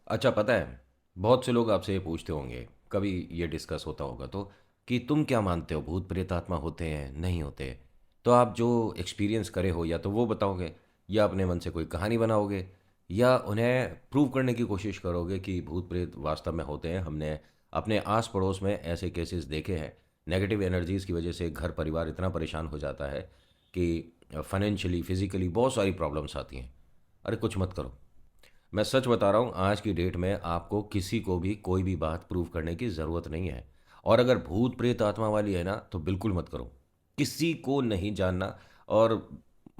अच्छा, पता है, बहुत से लोग आपसे ये पूछते होंगे, कभी ये डिस्कस होता होगा तो, कि तुम क्या मानते हो, भूत प्रेत आत्मा होते हैं नहीं होते? तो आप जो एक्सपीरियंस करे हो या तो वो बताओगे, या अपने मन से कोई कहानी बनाओगे, या उन्हें प्रूव करने की कोशिश करोगे कि भूत प्रेत वास्तव में होते हैं। हमने अपने आस पड़ोस में ऐसे केसेस देखे हैं। नेगेटिव एनर्जीज़ की वजह से घर परिवार इतना परेशान हो जाता है कि फाइनेंशियली फिजिकली बहुत सारी प्रॉब्लम्स आती हैं। अरे कुछ मत करो। मैं सच बता रहा हूँ, आज की डेट में आपको किसी को भी कोई भी बात प्रूव करने की ज़रूरत नहीं है। और अगर भूत प्रेत आत्मा वाली है ना, तो बिल्कुल मत करो। किसी को नहीं जानना। और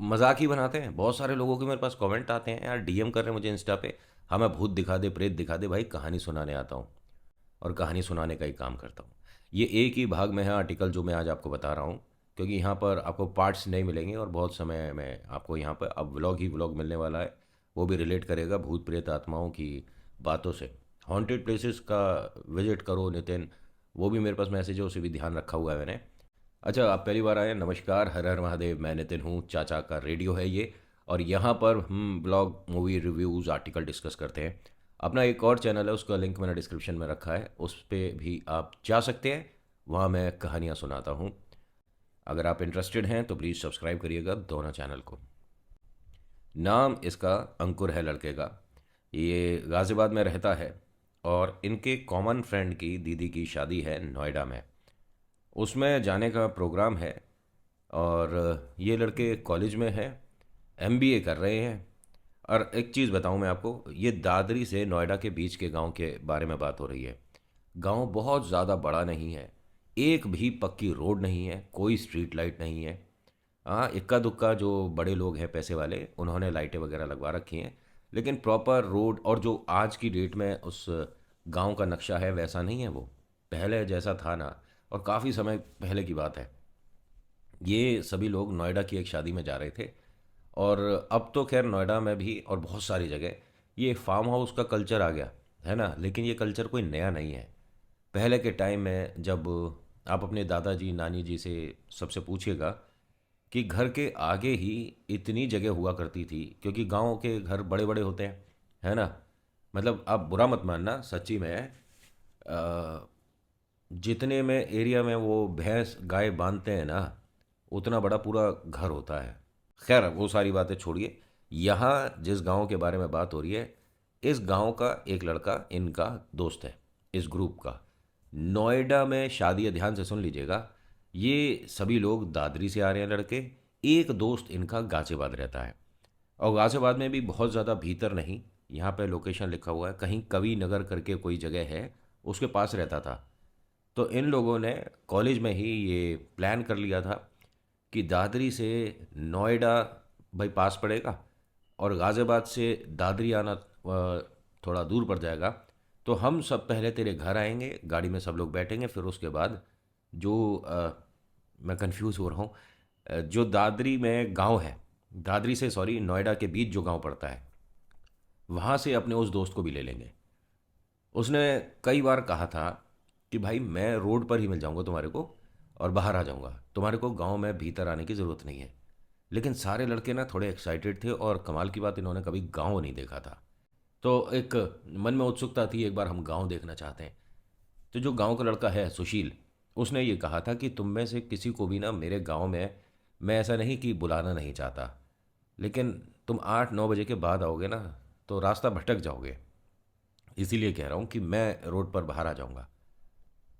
मजाक ही बनाते हैं, बहुत सारे लोगों के मेरे पास कमेंट आते हैं, यार डीएम कर रहे हैं मुझे इंस्टा पे, हमें भूत दिखा दे, प्रेत दिखा दे। भाई कहानी सुनाने आता हूँ और कहानी सुनाने का ही काम करता हूँ। ये एक ही भाग में है आर्टिकल जो मैं आज आपको बता रहा हूँ, क्योंकि यहाँ पर आपको पार्ट्स नहीं मिलेंगे और बहुत समय में आपको यहाँ पर अब व्लॉग ही व्लॉग मिलने वाला है। वो भी रिलेट करेगा भूत प्रेत आत्माओं की बातों से। हॉन्टेड प्लेसेस का विजिट करो नितिन, वो भी मेरे पास मैसेज है, उसे भी ध्यान रखा हुआ है मैंने। अच्छा, आप पहली बार आए, नमस्कार, हर हर महादेव। मैं नितिन हूँ, चाचा का रेडियो है ये। और यहाँ पर हम blog, movie reviews, article discuss करते हैं। अपना एक और चैनल है, उसका लिंक मैंने डिस्क्रिप्शन में रखा है, उस पर भी आप जा सकते हैं। वहाँ मैं कहानियाँ सुनाता हूँ। अगर आप इंटरेस्टेड हैं तो प्लीज़ सब्सक्राइब करिएगा दोनों चैनल को। नाम इसका अंकुर है लड़के का। ये गाज़ियाबाद में रहता है और इनके कॉमन फ्रेंड की दीदी की शादी है नोएडा में, उसमें जाने का प्रोग्राम है। और ये लड़के कॉलेज में हैं, एमबीए कर रहे हैं। और एक चीज़ बताऊं मैं आपको, ये दादरी से नोएडा के बीच के गांव के बारे में बात हो रही है। गांव बहुत ज़्यादा बड़ा नहीं है, एक भी पक्की रोड नहीं है, कोई स्ट्रीट लाइट नहीं है। हाँ, इक्का दुक्का जो बड़े लोग हैं पैसे वाले, उन्होंने लाइटें वगैरह लगवा रखी हैं। लेकिन प्रॉपर रोड और जो आज की डेट में उस गांव का नक्शा है वैसा नहीं है वो, पहले जैसा था ना। और काफ़ी समय पहले की बात है। ये सभी लोग नोएडा की एक शादी में जा रहे थे। और अब तो खैर नोएडा में भी और बहुत सारी जगह ये फार्म हाउस का कल्चर आ गया है ना, लेकिन ये कल्चर कोई नया नहीं है। पहले के टाइम में जब आप अपने दादाजी नानी जी से सबसे पूछिएगा कि घर के आगे ही इतनी जगह हुआ करती थी, क्योंकि गांव के घर बड़े बड़े होते हैं, है ना। मतलब आप बुरा मत मानना, सच्ची में जितने में एरिया में वो भैंस गाय बांधते हैं ना, उतना बड़ा पूरा घर होता है। खैर वो सारी बातें छोड़िए। यहाँ जिस गांव के बारे में बात हो रही है, इस गांव का एक लड़का इनका दोस्त है, इस ग्रुप का। नोएडा में शादी है, ध्यान से सुन लीजिएगा। ये सभी लोग दादरी से आ रहे हैं लड़के। एक दोस्त इनका गाजियाबाद रहता है, और गाजियाबाद में भी बहुत ज़्यादा भीतर नहीं। यहाँ पे लोकेशन लिखा हुआ है, कहीं कवि नगर करके कोई जगह है, उसके पास रहता था। तो इन लोगों ने कॉलेज में ही ये प्लान कर लिया था कि दादरी से नोएडा भाई पास पड़ेगा, और गाज़ियाबाद से दादरी आना थोड़ा दूर पड़ जाएगा। तो हम सब पहले तेरे घर आएंगे, गाड़ी में सब लोग बैठेंगे, फिर उसके बाद जो मैं कंफ्यूज हो रहा हूँ, जो दादरी में गांव है, दादरी से सॉरी नोएडा के बीच जो गांव पड़ता है, वहाँ से अपने उस दोस्त को भी ले लेंगे। उसने कई बार कहा था कि भाई मैं रोड पर ही मिल जाऊंगा तुम्हारे को, और बाहर आ जाऊंगा, तुम्हारे को गांव में भीतर आने की ज़रूरत नहीं है। लेकिन सारे लड़के ना थोड़े एक्साइटेड थे, और कमाल की बात, इन्होंने कभी गांव नहीं देखा था। तो एक मन में उत्सुकता थी, एक बार हम गांव देखना चाहते हैं। तो जो गांव का लड़का है सुशील, उसने ये कहा था कि तुम में से किसी को भी ना मेरे गांव में, मैं ऐसा नहीं कि बुलाना नहीं चाहता, लेकिन तुम 8-9 बजे के बाद आओगे ना, तो रास्ता भटक जाओगे। इसीलिए कह रहा हूँ कि मैं रोड पर बाहर आ जाऊँगा।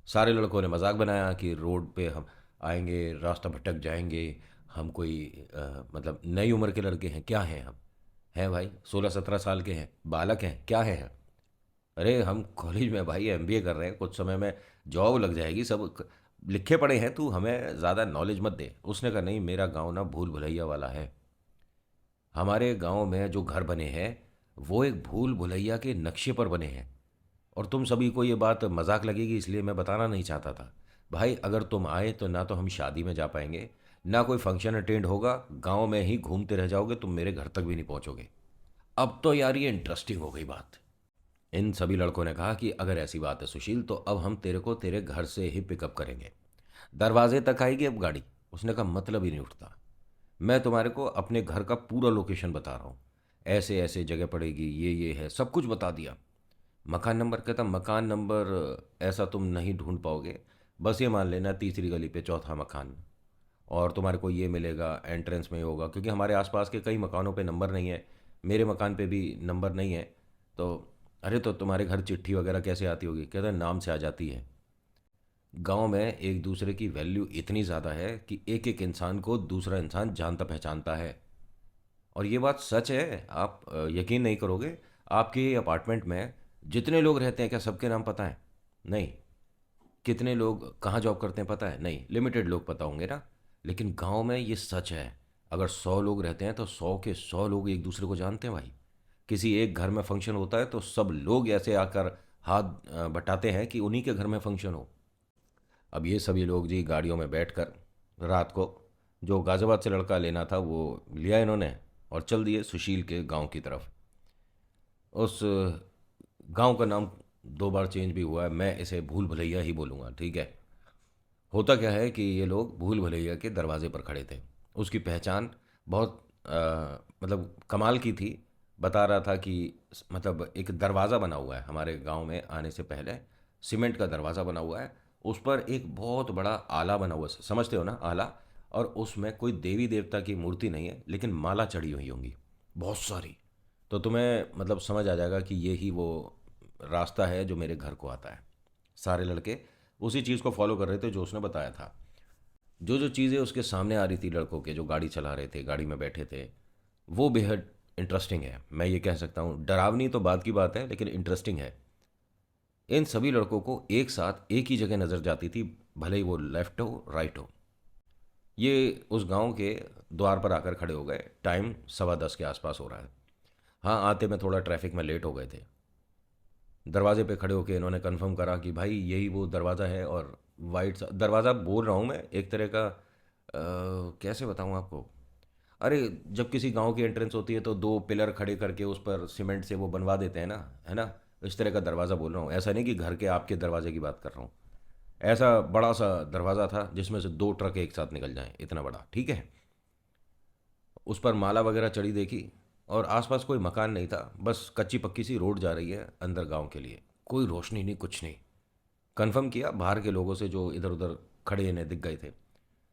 सारे लड़कों ने मजाक बनाया कि रोड पे हम आएंगे, रास्ता भटक जाएंगे। हम कोई मतलब नई उम्र के लड़के हैं क्या हैं हम? हैं भाई, 16-17 साल के हैं, बालक हैं क्या हैं हम? अरे हम कॉलेज में भाई एमबीए कर रहे हैं, कुछ समय में जॉब लग जाएगी, सब लिखे पड़े हैं, तू हमें ज़्यादा नॉलेज मत दे। उसने कहा नहीं, मेरा गांव ना भूल भुलैया वाला है। हमारे गांव में जो घर बने हैं वो एक भूल भुलैया के नक्शे पर बने हैं। और तुम सभी को ये बात मजाक लगेगी, इसलिए मैं बताना नहीं चाहता था। भाई अगर तुम आए तो ना तो हम शादी में जा पाएंगे, ना कोई फंक्शन अटेंड होगा, गांव में ही घूमते रह जाओगे, तुम मेरे घर तक भी नहीं पहुंचोगे। अब तो यार ये इंटरेस्टिंग हो गई बात। इन सभी लड़कों ने कहा कि अगर ऐसी बात है सुशील, तो अब हम तेरे को तेरे घर से ही पिकअप करेंगे, दरवाजे तक आएगी अब गाड़ी। उसने कहा मतलब ही नहीं उठता, मैं तुम्हारे को अपने घर का पूरा लोकेशन बता रहा हूँ, ऐसे ऐसे जगह पड़ेगी, ये है, सब कुछ बता दिया। मकान नंबर कहता, मकान नंबर ऐसा तुम नहीं ढूंढ पाओगे, बस ये मान लेना तीसरी गली पे चौथा मकान, और तुम्हारे को ये मिलेगा, एंट्रेंस में ही होगा, क्योंकि हमारे आसपास के कई मकानों पे नंबर नहीं है, मेरे मकान पे भी नंबर नहीं है। तो अरे तो तुम्हारे घर चिट्ठी वगैरह कैसे आती होगी? कहता है नाम से आ जाती है। गांव में एक दूसरे की वैल्यू इतनी ज़्यादा है कि एक एक इंसान को दूसरा इंसान जानता पहचानता है। और ये बात सच है, आप यकीन नहीं करोगे, आपके अपार्टमेंट में जितने लोग रहते हैं क्या सबके नाम पता है? नहीं। कितने लोग कहाँ जॉब करते हैं पता है? नहीं, लिमिटेड लोग पता होंगे ना। लेकिन गांव में ये सच है, अगर 100 लोग रहते हैं तो 100 के 100 लोग एक दूसरे को जानते हैं भाई। किसी एक घर में फंक्शन होता है तो सब लोग ऐसे आकर हाथ बटाते हैं कि उन्हीं के घर में फंक्शन हो। अब ये सभी लोग जी गाड़ियों में बैठकर रात को जो गाज़ियाबाद से लड़का लेना था वो लिया इन्होंने, और चल दिए सुशील के गांव की तरफ। उस गांव का नाम 2 बार चेंज भी हुआ है, मैं इसे भूल भुलैया ही बोलूँगा, ठीक है। होता क्या है कि ये लोग भूल भुलैया के दरवाजे पर खड़े थे। उसकी पहचान बहुत मतलब कमाल की थी। बता रहा था कि मतलब एक दरवाज़ा बना हुआ है हमारे गांव में आने से पहले, सीमेंट का दरवाज़ा बना हुआ है। उस पर एक बहुत बड़ा आला बना हुआ है, समझते हो ना आला। और उसमें कोई देवी देवता की मूर्ति नहीं है, लेकिन माला चढ़ी हुई होंगी बहुत सारी। तो तुम्हें मतलब समझ आ जाएगा कि ये ही वो रास्ता है जो मेरे घर को आता है। सारे लड़के उसी चीज़ को फॉलो कर रहे थे जो उसने बताया था। जो जो चीज़ें उसके सामने आ रही थी लड़कों के जो गाड़ी चला रहे थे, गाड़ी में बैठे थे, वो बेहद इंटरेस्टिंग है। मैं ये कह सकता हूँ, डरावनी तो बात की बात है लेकिन इंटरेस्टिंग है। इन सभी लड़कों को एक साथ एक ही जगह नज़र जाती थी, भले ही वो लेफ्ट हो राइट हो। ये उस गांव के द्वार पर आकर खड़े हो गए। टाइम 10:15 के आसपास हो रहा है। हाँ, आते में थोड़ा ट्रैफिक में लेट हो गए थे। दरवाजे पे खड़े होकर इन्होंने कंफर्म करा कि भाई यही वो दरवाज़ा है। और वाइट सा दरवाज़ा बोल रहा हूँ मैं, एक तरह का कैसे बताऊँ आपको। अरे, जब किसी गांव की एंट्रेंस होती है तो 2 पिलर खड़े करके उस पर सीमेंट से वो बनवा देते हैं ना, है ना। इस तरह का दरवाज़ा बोल रहा हूँ, ऐसा नहीं कि घर के आपके दरवाजे की बात कर रहा हूँ। ऐसा बड़ा सा दरवाज़ा था जिसमें से 2 ट्रक एक साथ निकल जाएं, इतना बड़ा, ठीक है। उस पर माला वगैरह चढ़ी देखी। और आसपास कोई मकान नहीं था, बस कच्ची पक्की सी रोड जा रही है अंदर गांव के लिए। कोई रोशनी नहीं, कुछ नहीं। कंफर्म किया बाहर के लोगों से जो इधर उधर खड़े इन्हें दिख गए थे।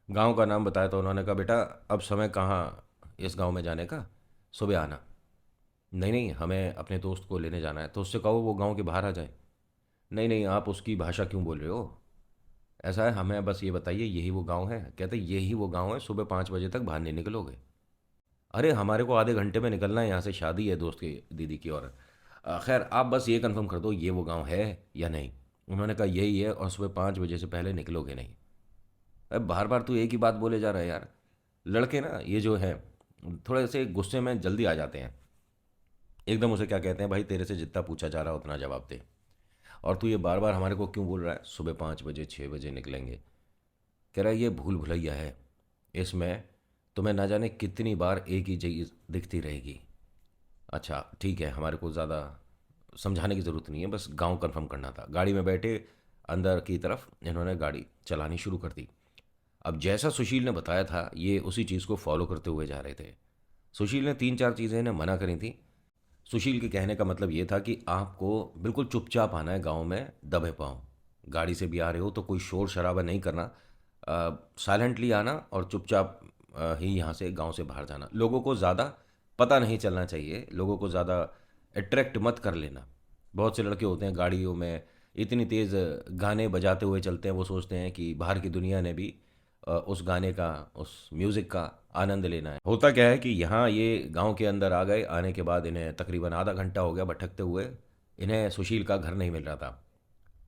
गांव का नाम बताया तो उन्होंने कहा बेटा अब समय कहाँ इस गांव में जाने का, सुबह आना। नहीं नहीं, हमें अपने दोस्त को लेने जाना है। तो उससे कहो वो गांव के बाहर आ जाए। नहीं नहीं, आप उसकी भाषा क्यों बोल रहे हो? ऐसा है, हमें बस ये बताइए यही वो गांव है? कहते यही वो गांव है, सुबह 5 बजे तक बाहर नहीं निकलोगे। अरे हमारे को आधे घंटे में निकलना है यहाँ से, शादी है दोस्त की दीदी की। और खैर आप बस ये कंफर्म कर दो ये वो गांव है या नहीं। उन्होंने कहा यही है, और सुबह 5 बजे से पहले निकलोगे नहीं। अब बार बार तू एक ही बात बोले जा रहा है यार। लड़के ना ये जो है थोड़े से गुस्से में जल्दी आ जाते हैं। एकदम उसे क्या कहते हैं, भाई तेरे से जितना पूछा जा रहा है उतना जवाब दे। और तू ये बार बार हमारे को क्यों बोल रहा है सुबह 5 बजे 6 बजे निकलेंगे? कह रहा है ये भूल भुलैया है, इसमें तुम्हें ना जाने कितनी बार एक ही चीज़ दिखती रहेगी। अच्छा ठीक है, हमारे को ज़्यादा समझाने की ज़रूरत नहीं है, बस गांव कंफर्म करना था। गाड़ी में बैठे अंदर की तरफ इन्होंने गाड़ी चलानी शुरू कर दी। अब जैसा सुशील ने बताया था ये उसी चीज़ को फॉलो करते हुए जा रहे थे। सुशील ने 3 4 चीज़ें इन्हें मना करी थी। सुशील के कहने का मतलब ये था कि आपको बिल्कुल चुपचाप आना है गांव में, दबे पाँव। गाड़ी से भी आ रहे हो तो कोई शोर शराबा नहीं करना, साइलेंटली आना और चुपचाप ही यहाँ से गांव से बाहर जाना। लोगों को ज़्यादा पता नहीं चलना चाहिए, लोगों को ज़्यादा अट्रैक्ट मत कर लेना। बहुत से लड़के होते हैं गाड़ियों में इतनी तेज़ गाने बजाते हुए चलते हैं, वो सोचते हैं कि बाहर की दुनिया ने भी उस गाने का, उस म्यूज़िक का आनंद लेना है। होता क्या है कि यहाँ ये गांव के अंदर आ गए, आने के बाद इन्हें तकरीबन आधा घंटा हो गया भटकते हुए। इन्हें सुशील का घर नहीं मिल रहा था।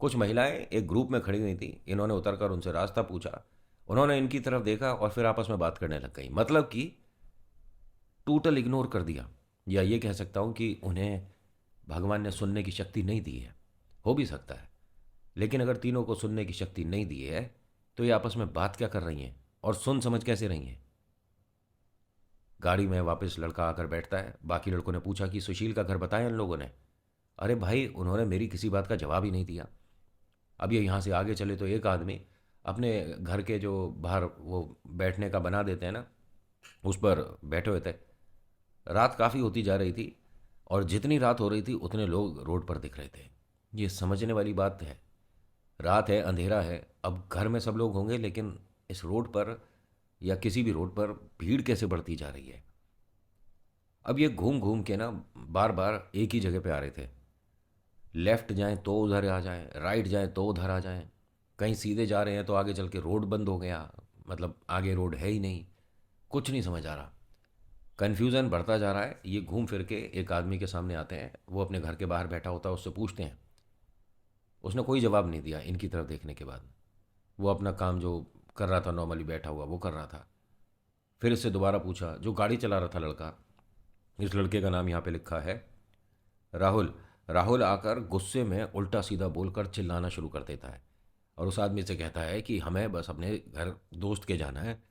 कुछ महिलाएं एक ग्रुप में खड़ी हुई थी, इन्होंने उतरकर उनसे रास्ता पूछा। उन्होंने इनकी तरफ देखा और फिर आपस में बात करने लग गई, मतलब कि टोटल इग्नोर कर दिया। या ये कह सकता हूँ कि उन्हें भगवान ने सुनने की शक्ति नहीं दी है। हो भी सकता है। लेकिन अगर तीनों को सुनने की शक्ति नहीं दी है तो ये आपस में बात क्या कर रही हैं और सुन समझ कैसे रही हैं? गाड़ी में वापस लड़का आकर बैठता है। बाकी लड़कों ने पूछा कि सुशील का घर बताया इन लोगों ने? अरे भाई उन्होंने मेरी किसी बात का जवाब ही नहीं दिया। अब ये यहाँ से आगे चले तो एक आदमी अपने घर के जो बाहर वो बैठने का बना देते हैं ना, उस पर बैठे हुए थे। रात काफ़ी होती जा रही थी और जितनी रात हो रही थी उतने लोग रोड पर दिख रहे थे। ये समझने वाली बात है। रात है, अंधेरा है, अब घर में सब लोग होंगे, लेकिन इस रोड पर या किसी भी रोड पर भीड़ कैसे बढ़ती जा रही है। अब ये घूम घूम के ना बार बार एक ही जगह पे आ रहे थे। लेफ़्ट जाएं तो उधर आ जाएं, राइट जाएं तो उधर आ जाएं, कहीं सीधे जा रहे हैं तो आगे चल के रोड बंद हो गया, मतलब आगे रोड है ही नहीं। कुछ नहीं समझ आ रहा। कन्फ्यूज़न बढ़ता जा रहा है। ये घूम फिर के एक आदमी के सामने आते हैं, वो अपने घर के बाहर बैठा होता है, उससे पूछते हैं। उसने कोई जवाब नहीं दिया इनकी तरफ देखने के बाद। वो अपना काम जो कर रहा था नॉर्मली बैठा हुआ वो कर रहा था। फिर इससे दोबारा पूछा, जो गाड़ी चला रहा था लड़का, इस लड़के का नाम यहाँ पे लिखा है राहुल। राहुल आकर गुस्से में उल्टा सीधा बोलकर चिल्लाना शुरू कर देता है और उस आदमी से कहता है कि हमें बस अपने घर दोस्त के जाना है,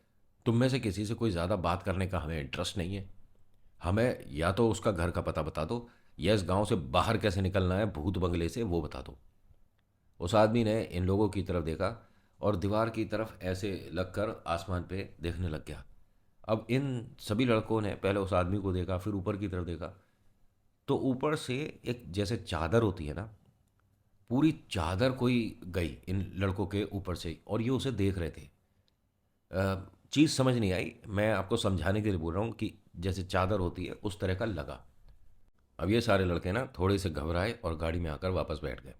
तुम में से किसी से कोई ज़्यादा बात करने का हमें इंटरेस्ट नहीं है। हमें या तो उसका घर का पता बता दो, या इस गांव से बाहर कैसे निकलना है भूत बंगले से वो बता दो। उस आदमी ने इन लोगों की तरफ देखा और दीवार की तरफ ऐसे लगकर आसमान पे देखने लग गया। अब इन सभी लड़कों ने पहले उस आदमी को देखा, फिर ऊपर की तरफ देखा, तो ऊपर से एक जैसे चादर होती है ना, पूरी चादर कोई गई इन लड़कों के ऊपर से और ये उसे देख रहे थे। चीज़ समझ नहीं आई, मैं आपको समझाने के लिए बोल रहा हूँ कि जैसे चादर होती है उस तरह का लगा। अब ये सारे लड़के ना थोड़े से घबराए और गाड़ी में आकर वापस बैठ गए।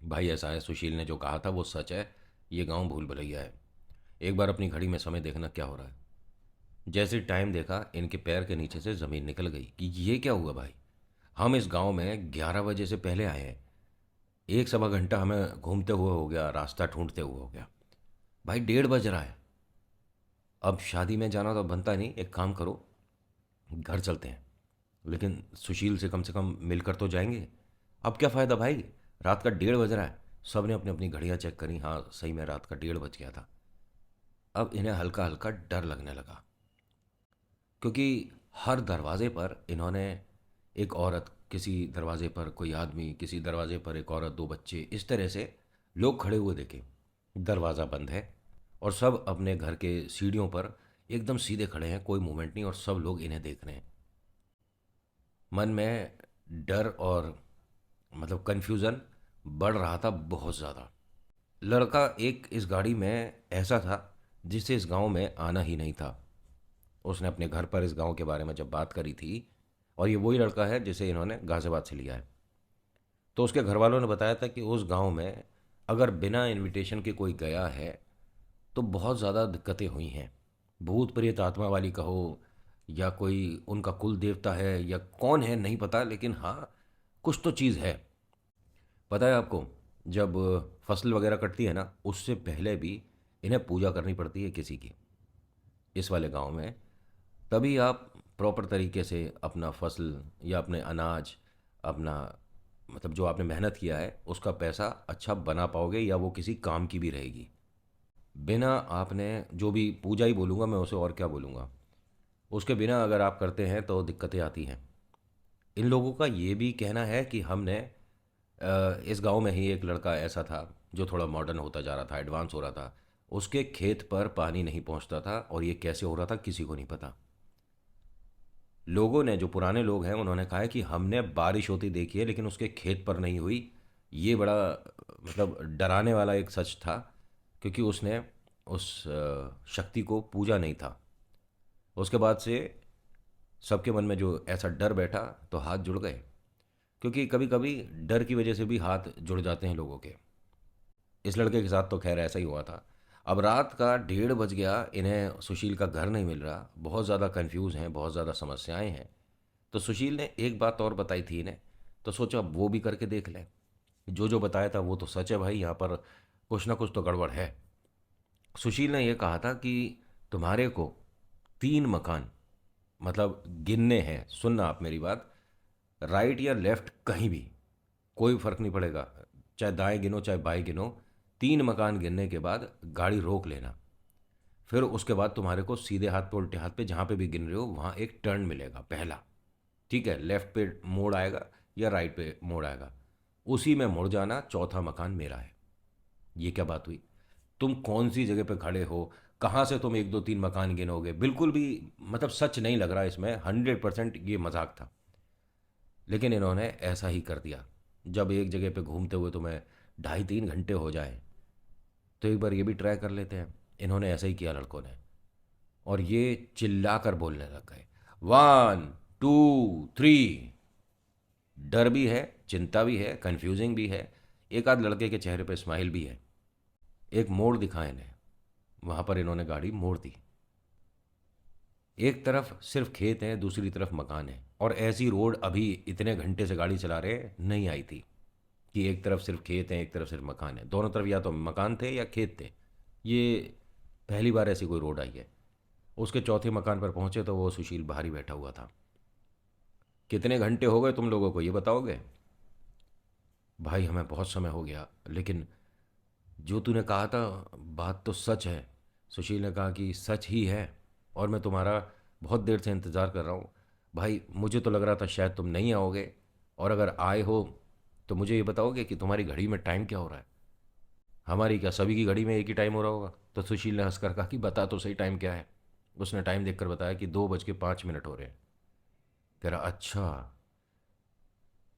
भाई ऐसा है, सुशील ने जो कहा था वो सच है, ये गांव भूल भुलैया है। एक बार अपनी घड़ी में समय देखना क्या हो रहा है। जैसे टाइम देखा, इनके पैर के नीचे से ज़मीन निकल गई कि ये क्या हुआ भाई। हम इस गांव में 11 बजे से पहले आए हैं, एक सवा घंटा हमें घूमते हुए हो गया, रास्ता ढूंढते हुए हो गया, भाई 1:30 बज रहा है। अब शादी में जाना तो बनता नहीं, एक काम करो, घर चलते हैं, लेकिन सुशील से कम मिलकर तो जाएंगे। अब क्या फ़ायदा भाई, रात का 1:30 बज रहा है। सब ने अपनी अपनी घड़ियाँ चेक करी, हाँ सही में रात का 1:30 बज गया था। अब इन्हें हल्का हल्का डर लगने लगा, क्योंकि हर दरवाजे पर इन्होंने एक औरत, किसी दरवाजे पर कोई आदमी, किसी दरवाजे पर एक औरत, दो बच्चे, इस तरह से लोग खड़े हुए देखे। दरवाज़ा बंद है और सब अपने घर के सीढ़ियों पर एकदम सीधे खड़े हैं, कोई मूवमेंट नहीं, और सब लोग इन्हें देख रहे हैं। मन में डर और मतलब कन्फ्यूज़न बढ़ रहा था बहुत ज़्यादा। लड़का एक इस गाड़ी में ऐसा था जिसे इस गांव में आना ही नहीं था। उसने अपने घर पर इस गांव के बारे में जब बात करी थी, और ये वही लड़का है जिसे इन्होंने गाज़ियाबाद से लिया है, तो उसके घर वालों ने बताया था कि उस गांव में अगर बिना इनविटेशन के कोई गया है तो बहुत ज़्यादा दिक्कतें हुई हैं। भूत प्रेत आत्मा वाली कहो, या कोई उनका कुल देवता है, या कौन है नहीं पता, लेकिन हाँ कुछ तो चीज़ है। पता है आपको, जब फसल वगैरह कटती है ना, उससे पहले भी इन्हें पूजा करनी पड़ती है किसी की, इस वाले गांव में। तभी आप प्रॉपर तरीके से अपना फसल या अपने अनाज, अपना मतलब जो आपने मेहनत किया है उसका पैसा अच्छा बना पाओगे, या वो किसी काम की भी रहेगी। बिना आपने, जो भी पूजा ही बोलूँगा मैं उसे, और क्या बोलूँगा, उसके बिना अगर आप करते हैं तो दिक्कतें आती हैं। इन लोगों का ये भी कहना है कि हमने इस गांव में ही एक लड़का ऐसा था जो थोड़ा मॉडर्न होता जा रहा था, एडवांस हो रहा था, उसके खेत पर पानी नहीं पहुंचता था, और ये कैसे हो रहा था किसी को नहीं पता। लोगों ने, जो पुराने लोग हैं, उन्होंने कहा है कि हमने बारिश होती देखी है लेकिन उसके खेत पर नहीं हुई। ये बड़ा मतलब डराने वाला एक सच था, क्योंकि उसने उस शक्ति को पूजा नहीं था। उसके बाद से सबके मन में जो ऐसा डर बैठा तो हाथ जुड़ गए, क्योंकि कभी कभी डर की वजह से भी हाथ जुड़ जाते हैं लोगों के। इस लड़के के साथ तो खैर ऐसा ही हुआ था। अब रात का 1:30 बज गया, इन्हें सुशील का घर नहीं मिल रहा, बहुत ज़्यादा कंफ्यूज हैं, बहुत ज़्यादा समस्याएं हैं। तो सुशील ने एक बात और बताई थी इन्हें, तो सोचा अब वो भी करके देख लें। जो जो बताया था वो तो सच है भाई, यहाँ पर कुछ ना कुछ तो गड़बड़ है। सुशील ने यह कहा था कि तुम्हारे को 3 मकान, मतलब गिनने हैं, सुनना आप मेरी बात, राइट या लेफ्ट कहीं भी कोई फ़र्क नहीं पड़ेगा, चाहे दाएं गिनो चाहे बाएं गिनो, 3 मकान गिनने के बाद गाड़ी रोक लेना। फिर उसके बाद तुम्हारे को सीधे हाथ पे उल्टे हाथ पे जहाँ पे भी गिन रहे हो वहाँ एक टर्न मिलेगा पहला, ठीक है, लेफ्ट पे मोड़ आएगा या राइट पे मोड़ आएगा, उसी में मुड़ जाना, चौथा मकान मेरा है। ये क्या बात हुई, तुम कौन सी जगह पे खड़े हो, कहाँ से तुम 1 2 3 मकान गिनोगे, बिल्कुल भी मतलब सच नहीं लग रहा इसमें, 100% ये मजाक था। लेकिन इन्होंने ऐसा ही कर दिया। जब एक जगह पे घूमते हुए तुम्हें 2.5-3 घंटे हो जाए तो एक बार ये भी ट्राई कर लेते हैं। इन्होंने ऐसा ही किया लड़कों ने, और ये चिल्ला कर बोलने लग गए, 1 2 3। डर भी है, चिंता भी है, कंफ्यूजिंग भी है, एक आध लड़के के चेहरे पे स्माइल भी है। एक मोड़ दिखा इन्हें, वहां पर इन्होंने गाड़ी मोड़ दी। एक तरफ सिर्फ खेत है, दूसरी तरफ मकान है, और ऐसी रोड अभी इतने घंटे से गाड़ी चला रहे नहीं आई थी कि एक तरफ सिर्फ खेत है एक तरफ सिर्फ मकान है। दोनों तरफ या तो मकान थे या खेत थे। ये पहली बार ऐसी कोई रोड आई है। उसके चौथे मकान पर पहुंचे तो वो सुशील बाहर ही बैठा हुआ था। कितने घंटे हो गए तुम लोगों को, ये बताओगे? भाई हमें बहुत समय हो गया, लेकिन जो तूने कहा था बात तो सच है। सुशील ने कहा कि सच ही है, और मैं तुम्हारा बहुत देर से इंतज़ार कर रहा हूँ। भाई मुझे तो लग रहा था शायद तुम नहीं आओगे, और अगर आए हो तो मुझे ये बताओगे कि तुम्हारी घड़ी में टाइम क्या हो रहा है? हमारी क्या, सभी की घड़ी में एक ही टाइम हो रहा होगा? तो सुशील ने हंसकर कहा कि बता तो सही टाइम क्या है। उसने टाइम देखकर बताया कि 2:05 हो रहे हैं। कह रहा अच्छा,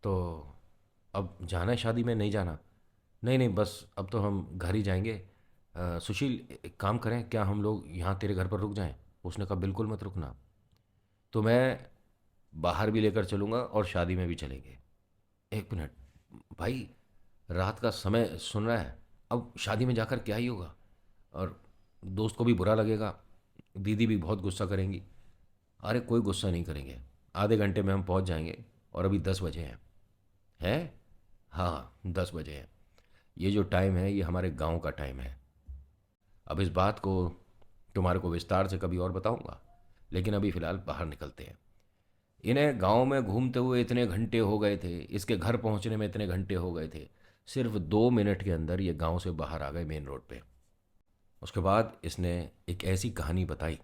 तो अब जाना है शादी में, नहीं जाना? नहीं नहीं, बस अब तो हम घर ही जाएंगे। सुशील एक काम करें, क्या हम लोग यहाँ तेरे घर पर रुक जाएं? उसने कहा बिल्कुल मत रुकना, तो मैं बाहर भी लेकर चलूँगा और शादी में भी चलेंगे। 1 मिनट भाई, रात का समय सुन रहा है, अब शादी में जाकर क्या ही होगा, और दोस्त को भी बुरा लगेगा, दीदी भी बहुत गुस्सा करेंगी। अरे कोई गुस्सा नहीं करेंगे, आधे घंटे में हम पहुंच जाएंगे, और अभी 10 बजे हैं। हैं? हाँ 10 बजे हैं। ये जो टाइम है ये हमारे गांव का टाइम है। अब इस बात को तुम्हारे को विस्तार से कभी और बताऊंगा, लेकिन अभी फ़िलहाल बाहर निकलते हैं। इन्हें गांव में घूमते हुए इतने घंटे हो गए थे, इसके घर पहुंचने में इतने घंटे हो गए थे, सिर्फ 2 मिनट के अंदर ये गांव से बाहर आ गए मेन रोड पे। उसके बाद इसने एक ऐसी कहानी बताई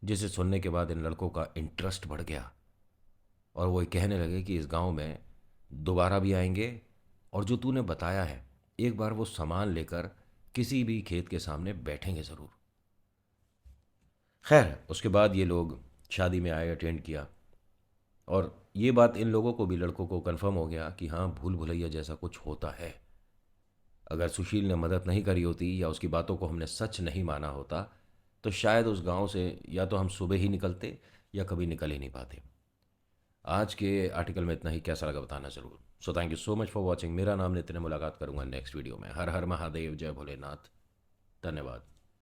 जिसे सुनने के बाद इन लड़कों का इंटरेस्ट बढ़ गया, और वो ये कहने लगे कि इस गांव में दोबारा भी आएंगे, और जो तूने बताया है एक बार वो सामान लेकर किसी भी खेत के सामने बैठेंगे ज़रूर। खैर उसके बाद ये लोग शादी में आए, अटेंड किया, और ये बात इन लोगों को भी, लड़कों को कंफर्म हो गया कि हाँ भूल भुलैया जैसा कुछ होता है। अगर सुशील ने मदद नहीं करी होती या उसकी बातों को हमने सच नहीं माना होता तो शायद उस गांव से या तो हम सुबह ही निकलते या कभी निकल ही नहीं पाते। आज के आर्टिकल में इतना ही, कैसा लगा बताना ज़रूर। So thank you so much for watching. मेरा नाम नितिन है, मुलाकात करूंगा नेक्स्ट वीडियो में। हर हर महादेव, जय भोलेनाथ, धन्यवाद।